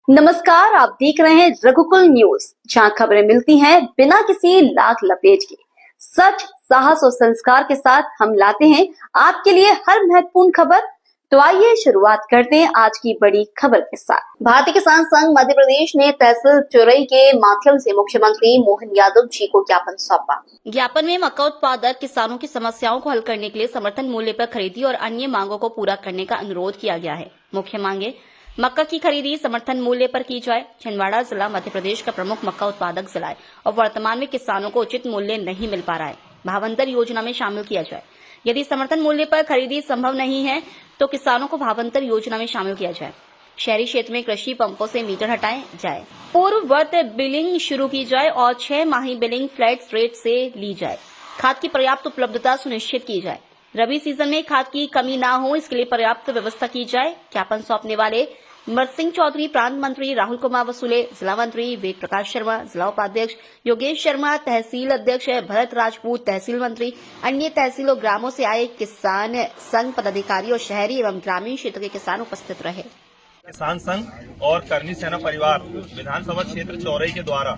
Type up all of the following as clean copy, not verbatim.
नमस्कार, आप देख रहे हैं रघुकुल न्यूज, जहां खबरें मिलती हैं बिना किसी लाग लपेट के। सच, साहस और संस्कार के साथ हम लाते हैं आपके लिए हर महत्वपूर्ण खबर। तो आइए शुरुआत करते हैं आज की बड़ी खबर के साथ। भारतीय किसान संघ मध्य प्रदेश ने तहसील चौरई के माध्यम से मुख्यमंत्री मोहन यादव जी को ज्ञापन सौंपा। ज्ञापन में मक्का उत्पादक किसानों की समस्याओं को हल करने के लिए समर्थन मूल्य पर खरीदी और अन्य मांगों को पूरा करने का अनुरोध किया गया है। मुख्य मांगे: मक्का की खरीदी समर्थन मूल्य पर की जाए। छिंदवाड़ा जिला मध्य प्रदेश का प्रमुख मक्का उत्पादक जिला है और वर्तमान में किसानों को उचित मूल्य नहीं मिल पा रहा है। भावांतर योजना में शामिल किया जाए। यदि समर्थन मूल्य पर खरीदी संभव नहीं है तो किसानों को भावांतर योजना में शामिल किया जाए। शहरी क्षेत्र में कृषि पंपों से मीटर हटाए जाए। पूर्ववत बिलिंग शुरू की जाए और 6 माही बिलिंग फ्लैट रेट से ली जाए। खाद की पर्याप्त उपलब्धता सुनिश्चित की जाए। रबी सीजन में खाद की कमी न हो, इसके लिए पर्याप्त व्यवस्था की जाए। ज्ञापन सौंपने वाले मर्द सिंह चौधरी, प्रांत मंत्री राहुल कुमार वसूले, जिला मंत्री वेद प्रकाश शर्मा, जिला उपाध्यक्ष योगेश शर्मा, तहसील अध्यक्ष भरत राजपूत, तहसील मंत्री, अन्य तहसील और ग्रामों से आए किसान संघ पदाधिकारी और शहरी एवं ग्रामीण क्षेत्र के किसान उपस्थित रहे। किसान संघ और करनी सेना परिवार विधानसभा क्षेत्र चौरई के द्वारा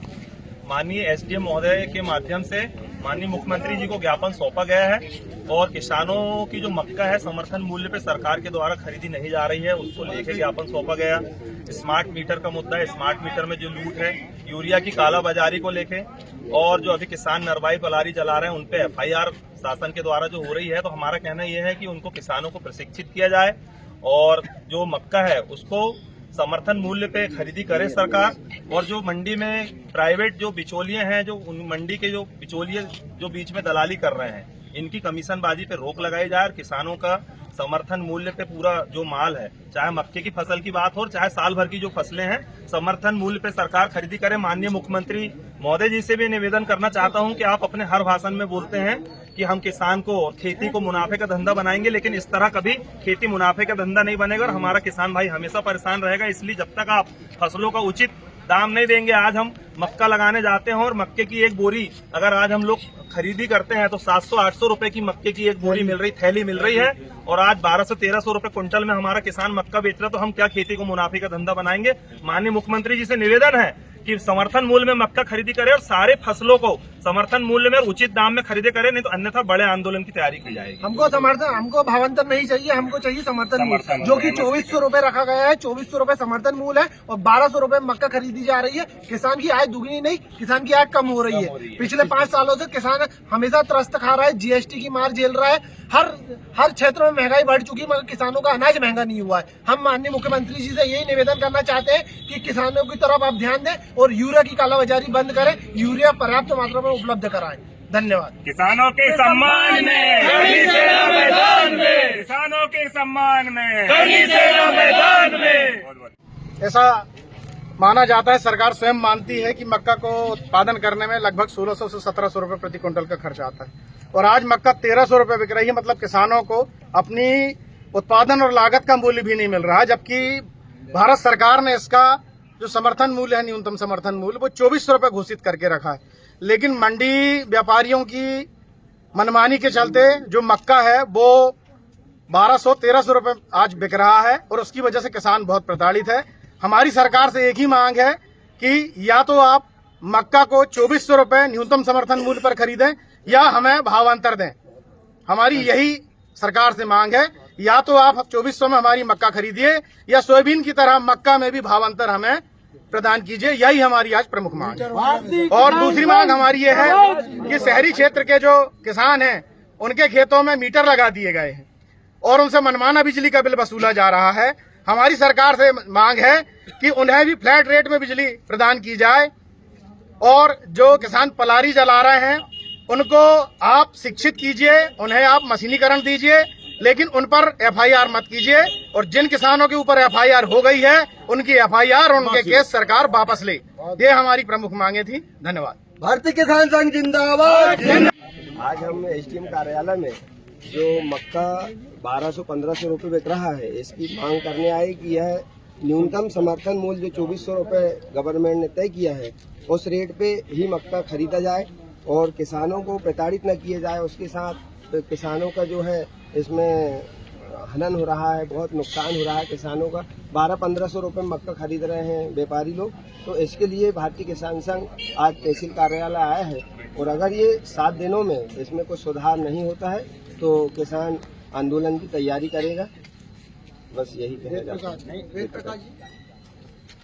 माननीय एसडीएम महोदय के माध्यम से माननीय मुख्यमंत्री जी को ज्ञापन सौंपा गया है और किसानों की जो मक्का है समर्थन मूल्य पे सरकार के द्वारा खरीदी नहीं जा रही है, उसको लेकर ज्ञापन सौंपा गया। स्मार्ट मीटर का मुद्दा है, स्मार्ट मीटर में जो लूट है, यूरिया की कालाबाजारी को लेके और जो अभी किसान नरवाई पलारी चला रहे हैं उन पे एफआईआर शासन के द्वारा जो हो रही है, तो हमारा कहना यह है कि उनको किसानों को प्रशिक्षित किया जाए और जो मक्का है उसको समर्थन मूल्य पे खरीदी करे सरकार। और जो मंडी में प्राइवेट जो बिचौलिए हैं, जो उन मंडी के जो बिचौलिए जो बीच में दलाली कर रहे हैं, इनकी कमीशनबाजी पे रोक लगाई जाए और किसानों का समर्थन मूल्य पे पूरा जो माल है, चाहे मक्के की फसल की बात हो चाहे साल भर की जो फसलें हैं, समर्थन मूल्य पे सरकार खरीदी करे। माननीय मुख्यमंत्री महोदय जी से भी निवेदन करना चाहता हूं कि आप अपने हर भाषण में बोलते हैं कि हम किसान को और खेती को मुनाफे का धंधा बनाएंगे, लेकिन इस तरह कभी खेती मुनाफे का धंधा नहीं बनेगा और हमारा किसान भाई हमेशा परेशान रहेगा। इसलिए जब तक आप फसलों का उचित दाम नहीं देंगे, आज हम मक्का लगाने जाते हैं और मक्के की एक बोरी अगर आज हम लोग खरीदी करते हैं तो 700-800 रुपए की मक्के की एक बोरी मिल रही, थैली मिल रही है और आज 1200-1300 रुपए क्विंटल में हमारा किसान मक्का बेच रहा है, तो हम क्या खेती को मुनाफे का धंधा बनाएंगे। माननीय मुख्यमंत्री जी से निवेदन है कि समर्थन मूल्य में मक्का खरीदी करे और सारे फसलों को समर्थन मूल्य में उचित दाम में खरीदे करे, नहीं तो अन्यथा बड़े आंदोलन की तैयारी की जाएगी। हमको भावांतर नहीं चाहिए, हमको चाहिए समर्थन मूल्य, जो कि 2400 रुपए रखा गया है। 2400 रुपए समर्थन मूल्य है और 1200 रुपए मक्का खरीदी जा रही है। किसान की आय दुगनी नहीं, किसान की आय कम हो रही है। पिछले 5 सालों से किसान हमेशा त्रस्त खा रहा है, जीएसटी की मार झेल रहा है। हर क्षेत्र में महंगाई बढ़ चुकी है, मगर किसानों का अनाज महंगा नहीं हुआ है। हम माननीय मुख्यमंत्री जी से यही निवेदन करना चाहते हैं कि किसानों की तरफ आप ध्यान दें और यूरिया की कालाबाजारी बंद करें, यूरिया पर्याप्त मात्रा में उपलब्ध कराएं। धन्यवाद। किसानों के सम्मान में, किसानों के सम्मान में, ऐसा माना जाता है, सरकार स्वयं मानती है कि मक्का को उत्पादन करने में लगभग 1600 से 1700 रुपए प्रति क्विंटल का खर्च आता है और आज मक्का 1300 रुपए बिक रही है। मतलब किसानों को अपनी उत्पादन और लागत का मूल्य भी नहीं मिल रहा है, जबकि भारत सरकार ने इसका जो समर्थन मूल्य है, न्यूनतम समर्थन मूल्य, वो 2400 रुपए घोषित करके रखा है। लेकिन मंडी व्यापारियों की मनमानी के चलते जो मक्का है वो 1200-1300 रुपए आज बिक रहा है और उसकी वजह से किसान बहुत प्रताड़ित है। हमारी सरकार से एक ही मांग है कि या तो आप मक्का को 2400 रुपए न्यूनतम समर्थन मूल्य पर खरीदें या हमें भावांतर दें। हमारी यही सरकार से मांग है, या तो आप 2400 में हमारी मक्का खरीदिए या सोयाबीन की तरह मक्का में भी भावांतर हमें प्रदान कीजिए। यही हमारी आज प्रमुख मांग है। और दूसरी मांग हमारी ये है कि शहरी क्षेत्र के जो किसान हैं उनके खेतों में मीटर लगा दिए गए हैं और उनसे मनमाना बिजली का बिल वसूला जा रहा है। हमारी सरकार से मांग है कि उन्हें भी फ्लैट रेट में बिजली प्रदान की जाए और जो किसान पलारी जला रहे हैं उनको आप शिक्षित कीजिए, उन्हें आप मशीनीकरण दीजिए, लेकिन उन पर एफआईआर मत कीजिए और जिन किसानों के ऊपर एफआईआर हो गई है उनकी एफआईआर और उनके केस सरकार वापस ले। ये हमारी प्रमुख मांगे थी। धन्यवाद। भारतीय किसान संघ जिंदाबाद। आज हम एसडीएम कार्यालय में जो मक्का 1200-1500 रुपए बिक रहा है, इसकी मांग करने आए कि यह न्यूनतम समर्थन मूल्य जो 2400 रुपए गवर्नमेंट ने तय किया है, उस रेट पे ही मक्का खरीदा जाए और किसानों को प्रताड़ित न किया जाए। उसके साथ किसानों का जो है इसमें हनन हो रहा है, बहुत नुकसान हो रहा है किसानों का। 1200-1500 रुपये मक्का खरीद रहे हैं व्यापारी लोग। तो इसके लिए भारतीय किसान संघ आज तहसील कार्यालय आया है और अगर ये 7 दिनों में इसमें कुछ सुधार नहीं होता है तो किसान आंदोलन की तैयारी करेगा। बस यही कहेगा।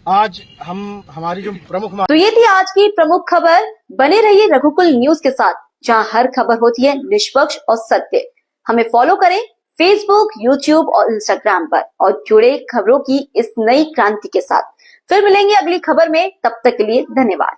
आज हमारी जो प्रमुख तो ये थी आज की प्रमुख खबर। बने रहिए रघुकुल न्यूज के साथ, जहां हर खबर होती है निष्पक्ष और सत्य। हमें फॉलो करें फेसबुक, यूट्यूब और इंस्टाग्राम पर और जुड़े खबरों की इस नई क्रांति के साथ। फिर मिलेंगे अगली खबर में, तब तक के लिए धन्यवाद।